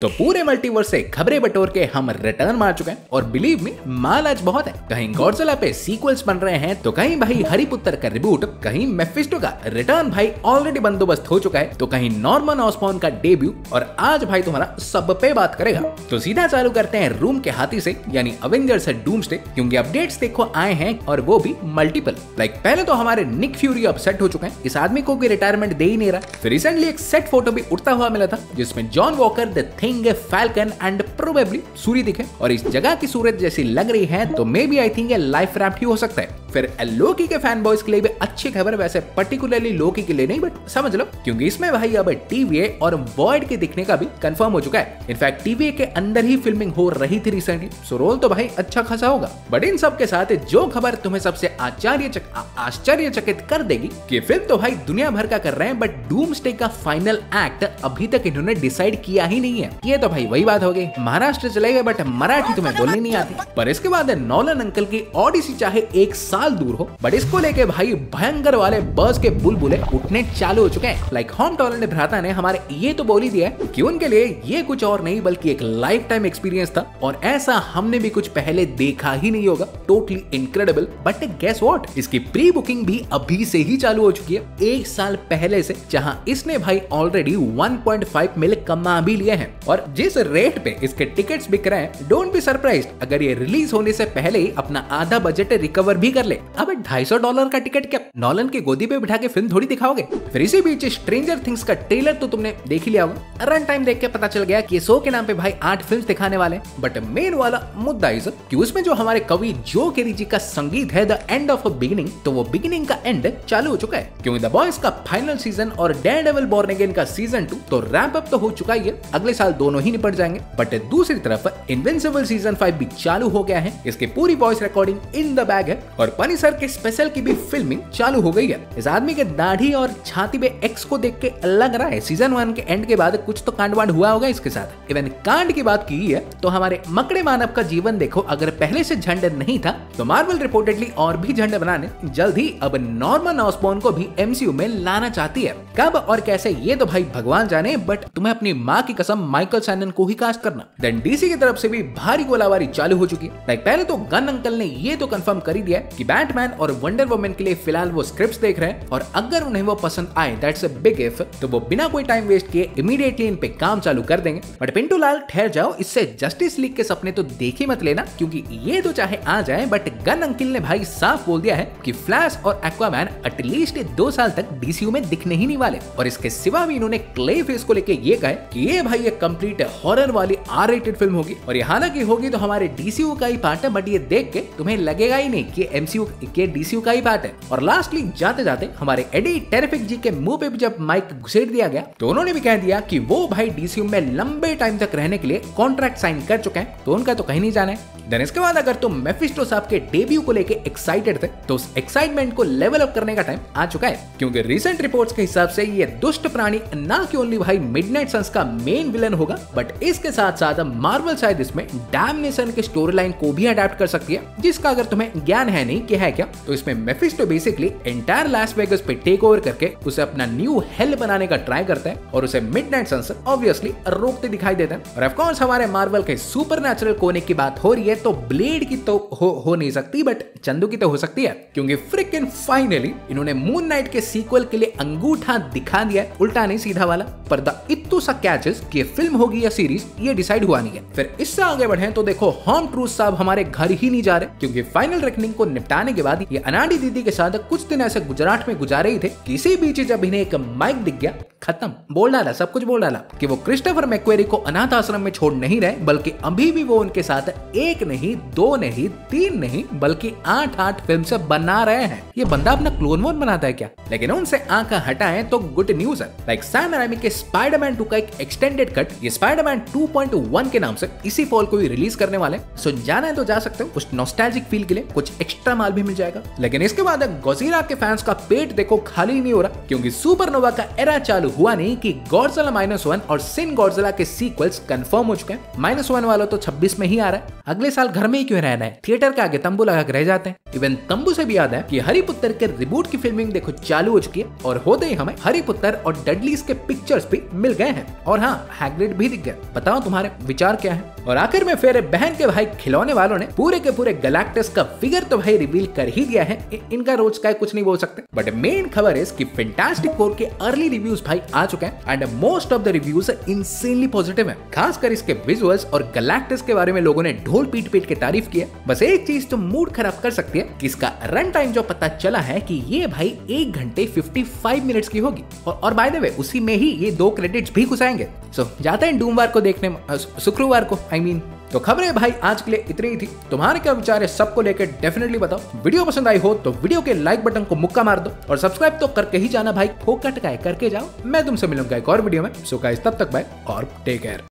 तो पूरे मल्टीवर्स से खबरें बटोर के हम रिटर्न मार चुके हैं और बिलीव मी माल आज बहुत है। कहीं गॉडजिला पे सीक्वल्स बन रहे हैं तो कहीं भाई हरिपुत्र का रिबूट, कहीं मेफिस्टो का रिटर्न भाई ऑलरेडी बंदोबस्त हो चुका है, तो कहीं नॉर्मन ऑसबॉर्न का डेब्यू और आज भाई तुम्हारा सब पे बात करेगा। तो सीधा चालू करते हैं रूम के हाथी से यानी अवेंजर्स डूम्सडे, क्योंकि अपडेट्स देखो आए हैं और वो भी मल्टीपल। पहले तो हमारे निक फ्यूरी अपसेट हो चुके हैं, इस आदमी को कोई रिटायरमेंट दे ही नहीं रहा। फिर रिसेंटली एक सेट फोटो भी उड़ता हुआ मिला था जिसमें John walker the falcon and probably Suri दिखे और इस जगह की सूरत जैसी लग रही है तो मे बी आई थिंक ये लाइफ रैप्ट ही हो सकता है। फिर लोकी के फैन बॉयज के लिए भी अच्छी खबर, वैसे पर्टिकुलरली लोकी के लिए नहीं बट समझ लो, क्योंकि इसमें भाई अब टीवीए और वॉइड के दिखने का भी कंफर्म हो चुका है। इनफैक्ट टीवीए के अंदर ही फिल्मिंग हो रही थी रिसेंटली, सो रोल तो भाई अच्छा खासा होगा। बट इन सब के साथ जो खबर तुम्हें सबसे आश्चर्यचकित कर देगी कि फिल्म तो भाई दुनिया भर का कर रहे हैं बट डूम्सडे का फाइनल एक्ट अभी तक इन्होंने डिसाइड किया ही नहीं है। ये तो भाई वही बात हो गई, महाराष्ट्र चले गए बट मराठी तुम्हें बोलनी नहीं आती। पर इसके बाद नॉलन अंकल की ओडिसी चाहे 1 साल दूर हो बट इसको लेके भाई भयंकर वाले बस के बुलबुले उठने चालू हो चुके हैं। होम टॉलैंड भ्राता ने हमारे ये तो बोल ही दिया है कि उनके लिए ये कुछ और नहीं बल्कि एक लाइफ टाइम एक्सपीरियंस था और ऐसा हमने भी कुछ पहले देखा ही नहीं होगा। Totally incredible. But guess what, इसकी प्री बुकिंग भी अभी से ही चालू हो चुकी है 1 साल पहले से, जहां इसने भाई ऑलरेडी 1.5 मिलियन कमा भी लिए हैं। और जिस रेट पे इसके टिकट्स बिक रहे हैं, डोंट बी सरप्राइज्ड अगर ये रिलीज होने से पहले ही अपना आधा बजट रिकवर भी कर ले। अब $250 का टिकट क्या नॉलन की गोदी पे बिठा के फिल्म थोड़ी दिखाओगे। फिर इसी बीच स्ट्रेंजर थिंग्स का ट्रेलर तो तुमने देख ही लिया होगा। रन टाइम देख के पता चल गया कि शो के नाम पे भाई 8 फिल्म दिखाने वाले हैं। बट मेन वाला मुद्दा इस कि उसमें जो हमारे कवि जो केरी जी का संगीत है the end of a beginning, तो वो बिगिनिंग का एंड चालू हो चुका है, क्योंकि द बॉयज का फाइनल सीजन और डेयरडेविल बॉर्न अगेन का सीजन 2 तो रैंप अप तो हो चुका ही है, अगले साल दोनों ही निपट जाएंगे। बट दूसरी तरफ इनविंसिबल सीजन 5 भी चालू हो गया है, इसकी पूरी voice recording in the bag है और पनी सर के स्पेशल की भी फिल्मिंग चालू हो गई है। इस आदमी के दाढ़ी और छाती पे एक्स को देख के लग रहा है सीजन 1 के एंड के बाद कुछ तो कांड वांड हुआ होगा इसके साथ। इवन कांड की बात की है तो हमारे मकड़े मानव का जीवन देखो, अगर पहले से झंड नहीं था तो मार्वल रिपोर्टेडली और भी झंड बनाने जल्द ही अब नॉर्मन ऑसबॉर्न को भी एमसीयू में लाना चाहती है। कब और कैसे ये तो भाई भगवान जाने, बट तुम्हें अपनी माँ की कसम माइकल सैनन को ही कास्ट करना। देन डीसी की तरफ से भी भारी गोलाबारी चालू हो चुकी है। पहले तो गन अंकल ने ये तो कंफर्म कर ही दिया कि बैटमैन और वंडर वुमन के लिए फिलहाल वो स्क्रिप्ट्स देख रहे हैं और अगर उन्हें वो पसंद आए, दैट्स अ बिग इफ, तो वो बिना कोई टाइम वेस्ट किए इमीडिएटली इन पे काम चालू कर देंगे। बट पिंटू लाल ठहर जाओ, इससे जस्टिस लीग के सपने तो देख ही मत लेना, क्योंकि ये तो चाहे आ जाए बट गन अंकल ने भाई साफ बोल दिया है कि फ्लैश और एक्वामैन एटलीस्ट 2 साल तक डीसीयू में दिखने ही नहीं वाले। और इसके सिवा भी इन्होंने क्ले फेस को लेके ये कहा कि ये भाई एक कंप्लीट हॉरर वाली आर रेटेड फिल्म होगी और ये हालांकि होगी तो हमारे डीसीयू का ही पार्ट है, बट ये देख के तुम्हें लगेगा ही नहीं कि एमसीयू के डीसीयू का ही पार्ट है। और लास्टली जाते जाते हमारे एडी टेरिफिक जी के मुंह पे भी जब माइक घुसेड़ दिया गया तो उन्होंने भी कह दिया कि वो भाई डीसीयू में लंबे टाइम तक रहने के लिए कॉन्ट्रैक्ट साइन कर चुके हैं, तो उनका तो कहीं नहीं जाना है। देन इसके बाद अगर तुम मेफिस्टो साहब के डेब्यू को लेके एक्साइटेड थे तो उस एक्साइटमेंट को लेवल अप करने का टाइम आ चुका है, क्योंकि रिसेंट रिपोर्ट्स के हिसाब से ये दुष्ट प्राणी ना कि ओनली भाई मिडनाइट सन्स का मेन विलन होगा, बट इसके साथ साथ मार्वल शायद इसमें डैमनेशन के स्टोरी लाइन को भी अडेप्ट कर सकती है, जिसका अगर तुम्हें ज्ञान है नहीं कि है क्या, तो इसमें Mephisto basically entire Las Vegas पे टेक ओवर करके उसे अपना न्यू हेल बनाने का ट्राई करता है और उसे मिडनाइट सन्स ऑब्वियसली रोकते दिखाई देते हैं। और ऑफ कोर्स हमारे मार्वल के सुपरनैचुरल कोने की बात हो रही है तो ब्लेड की तो हो नहीं सकती, बट चंदू की तो हो सकती है, क्योंकि फ्रिकन फाइनली इन्होंने मून नाइट के सीक्वल के लिए अंगूठा दिखा दिया है, उल्टा नहीं सीधा वाला। पर द इत्तू सा कैचेस कि फिल्म होगी या सीरीज ये डिसाइड हुआ नहीं है। फिर इससे आगे बढ़े तो देखो होम ट्रूथ साहब हमारे घर ही नहीं जा रहे, क्योंकि फाइनल रेकनिंग को निपटाने के बाद ये अनाड़ी दीदी के साथ कुछ दिन ऐसे गुजरात में गुजारे ही थे, किसी बीच जब इन्हें एक माइक दिख गया, खत्म, बोल डाला, सब कुछ बोल डाला कि वो क्रिस्टोफर मैक्वेरी को अनाथ आश्रम में छोड़ नहीं रहे, बल्कि अभी भी वो उनके साथ 1 नहीं 2 नहीं 3 नहीं बल्कि 8 फिल्म से बना रहे हैं। ये बंदा अपना क्लोन वॉर बनाता है क्या? लेकिन उनसे आंखें हटाएं तो गुड न्यूज है, लाइक सैम राइमी के स्पाइडरमैन 2 का एक एक्सटेंडेड कट ये स्पाइडरमैन 2.1 के नाम से इसी फॉल को भी रिलीज करने वाले, सो जाना है तो जा सकते हो, कुछ नॉस्टैल्जिक फील के लिए कुछ एक्स्ट्रा माल भी मिल जाएगा। लेकिन इसके बाद गॉडजिला के फैंस का पेट देखो खाली नहीं हो रहा, क्योंकि सुपरनोवा का एरा चालू चालू हुआ नहीं कि गॉडजिला -1 और सिन गॉडजिला के सीक्वल्स कंफर्म हो चुके हैं। -1 वाला तो 26 में ही आ रहा है। अगले साल घर में ही क्यों रहना है, थिएटर के आगे तंबू लगा के रह जाते हैं। इवन तंबू से भी याद है कि हैरी पॉटर के रिबूट की फिल्मिंग देखो चालू हो चुकी है और होते ही हमें हैरी पॉटर और डडलीज के पिक्चर्स भी मिल गए हैं। और हाँ, हैग्रिड भी दिख गया। बताओ तुम्हारे विचार क्या है। और आखिर में फिर बहन के भाई खिलौने वालों ने पूरे के पूरे गैलेक्टस का फिगर तो भाई रिवील कर ही दिया है। इनका रोज का कुछ नहीं बोल सकते। बट मेन खबर इस कि फैंटास्टिक फोर के अर्ली रिव्यूज भाई आ चुके हैं and most of the reviews insanely positive है। खासकर इसके विजुअल्स और गैलेक्टस के बारे में लोगों ने ढोल पीट पीट के तारीफ की है। बस एक चीज तो मूड खराब कर सकती है कि इसका रन टाइम जो पता चला है कि ये भाई 1 घंटे 55 मिनट्स की होगी। और बाय द वे उसी में ही ये 2 क्रेडिट्स भी घुसाएंगे। सो जाते हैं डूमवार को देखने, शुक्रवार को आई मीन। तो खबरें भाई आज के लिए इतनी ही थी। तुम्हारे क्या विचार है सबको लेकर डेफिनेटली बताओ। वीडियो पसंद आई हो तो वीडियो के लाइक बटन को मुक्का मार दो और सब्सक्राइब तो करके ही जाना भाई, फोकट का करके जाओ। मैं तुमसे मिलूंगा एक और वीडियो में। सो गाइस तब तक बाय और टेक केयर।